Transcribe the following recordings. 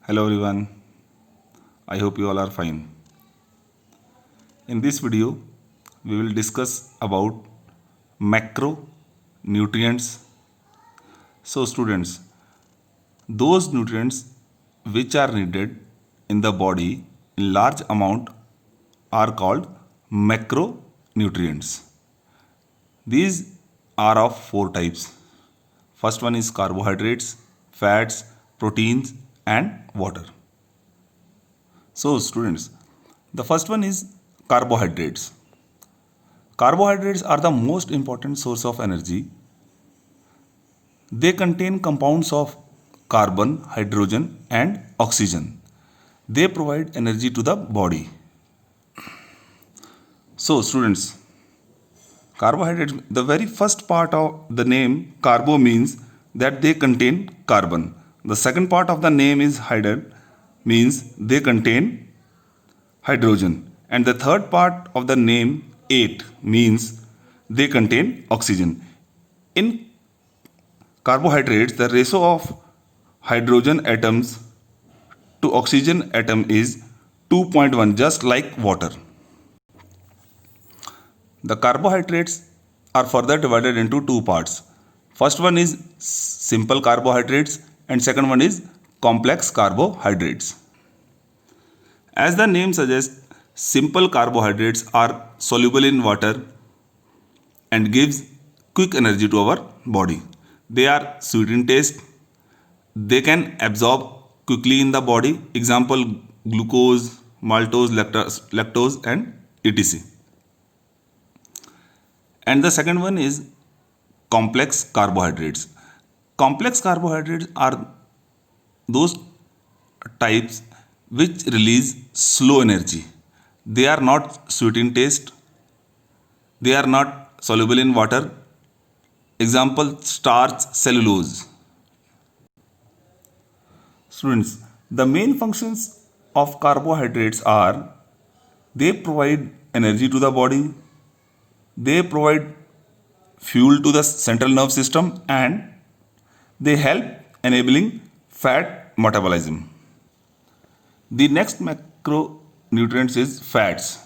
Hello everyone, I hope you all are fine. In this video, we will discuss about macronutrients. So students, those nutrients which are needed in the body in large amount are called macronutrients. These are of four types. First one is carbohydrates, fats, proteins and water. So, students, the first one is carbohydrates. Carbohydrates are the most important source of energy. They contain compounds of carbon, hydrogen, and oxygen. They provide energy to the body. So, students, carbohydrates, the very first part of the name carbo means that they contain carbon. The second part of the name is hydrogen means they contain hydrogen, and the third part of the name 8 means they contain oxygen. In carbohydrates, the ratio of hydrogen atoms to oxygen atom is 2.1, just like water. The carbohydrates are further divided into two parts. First one is simple carbohydrates and second one is complex carbohydrates. As the name suggests, simple carbohydrates are soluble in water and gives quick energy to our body. They are sweet in taste. They can absorb quickly in the body. Example, glucose, maltose, lactose and etc. And the second one is complex carbohydrates. Complex carbohydrates are those types which release slow energy. They are not sweet in taste. They are not soluble in water. Example, starch, cellulose. Students, the main functions of carbohydrates are they provide energy to the body, they provide fuel to the central nerve system, and they help enabling fat metabolism. The next macronutrients is fats.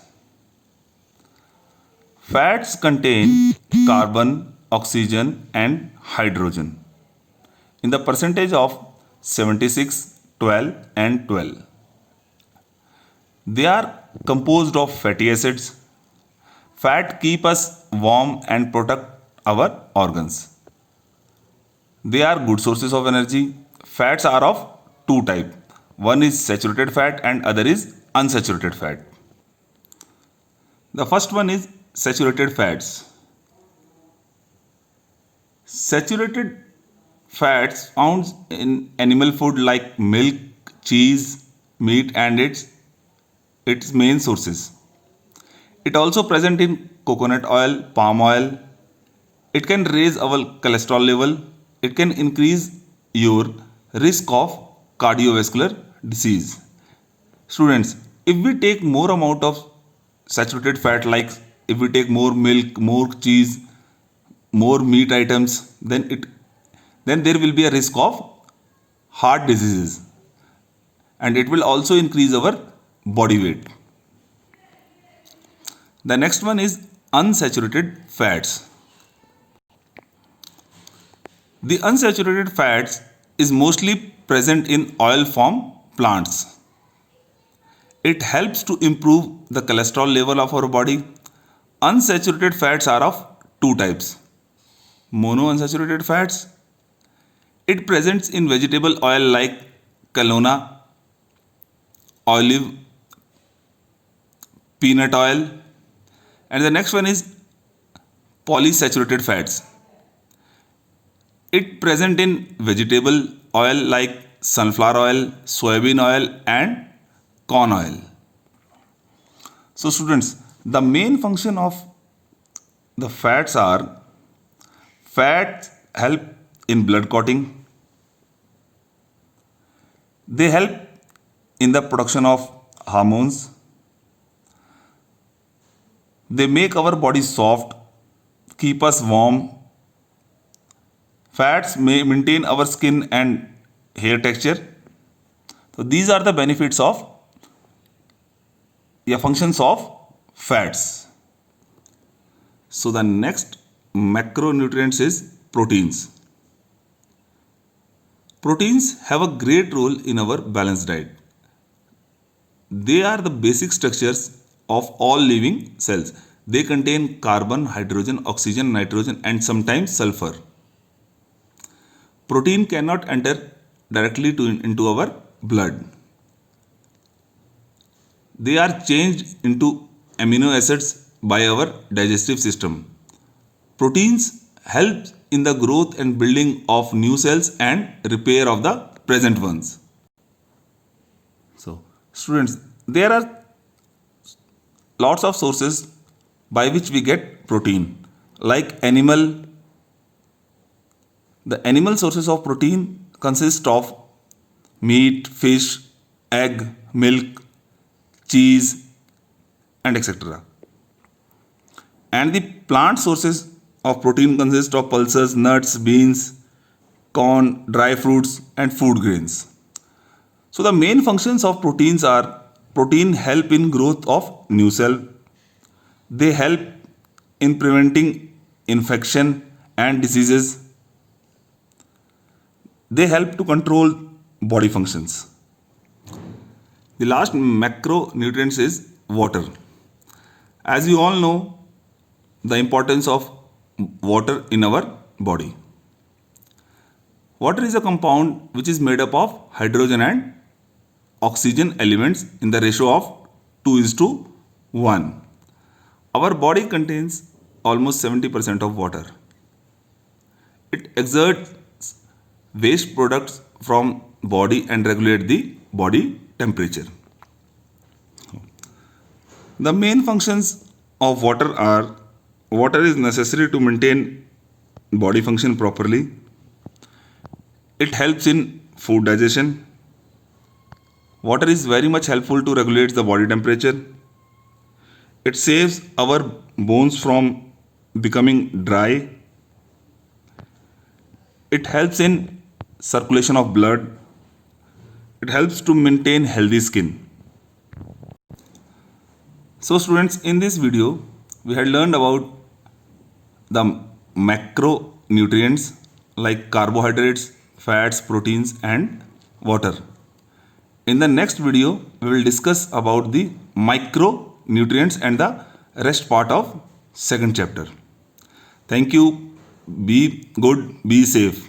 Fats contain carbon, oxygen, and hydrogen in the percentage of 76, 12, and 12. They are composed of fatty acids. Fat keep us warm and protect our organs. They are good sources of energy. Fats are of two types. One is saturated fat and other is unsaturated fat. The first one is saturated fats. Saturated fats found in animal food like milk, cheese, meat and its main sources. It also present in coconut oil, palm oil. It can raise our cholesterol level. It can increase your risk of cardiovascular disease. Students, if we take more amount of saturated fat, like if we take more milk, more cheese, more meat items, then there will be a risk of heart diseases, and it will also increase our body weight. The next one is unsaturated fats. The unsaturated fats is mostly present in oil form plants. It helps to improve the cholesterol level of our body. Unsaturated fats are of two types. Monounsaturated fats. It presents in vegetable oil like canola, olive, peanut oil. And the next one is polysaturated fats. It present in vegetable oil like sunflower oil, soybean oil and corn oil. So students, the main function of the fats are fats help in blood clotting. They help in the production of hormones. They make our body soft, keep us warm. Fats may maintain our skin and hair texture. So these are the benefits of functions of fats. So the next macronutrients is proteins. Proteins have a great role in our balanced diet. They are the basic structures of all living cells. They contain carbon, hydrogen, oxygen, nitrogen, and sometimes sulfur. Protein cannot enter directly into our blood. They are changed into amino acids by our digestive system. Proteins help in the growth and building of new cells and repair of the present ones. So, students, there are lots of sources by which we get protein, like the animal sources of protein consist of meat, fish, egg, milk, cheese, and etc. And the plant sources of protein consist of pulses, nuts, beans, corn, dry fruits, and food grains. So the main functions of proteins are: protein help in growth of new cell, they help in preventing infection and diseases, they help to control body functions. The last macronutrients is water. As you all know, the importance of water in our body. Water is a compound which is made up of hydrogen and oxygen elements in the ratio of 2:1. Our body contains almost 70% of water. It exerts waste products from body and regulate the body temperature. The main functions of water are: water is necessary to maintain body function properly. It helps in food digestion. Water is very much helpful to regulate the body temperature. It saves our bones from becoming dry. It helps in circulation of blood. It helps to maintain healthy skin. So students, in this video, we had learned about the macronutrients like carbohydrates, fats, proteins, and water. In the next video, we will discuss about the micronutrients and the rest part of second chapter. Thank you. Be good, be safe.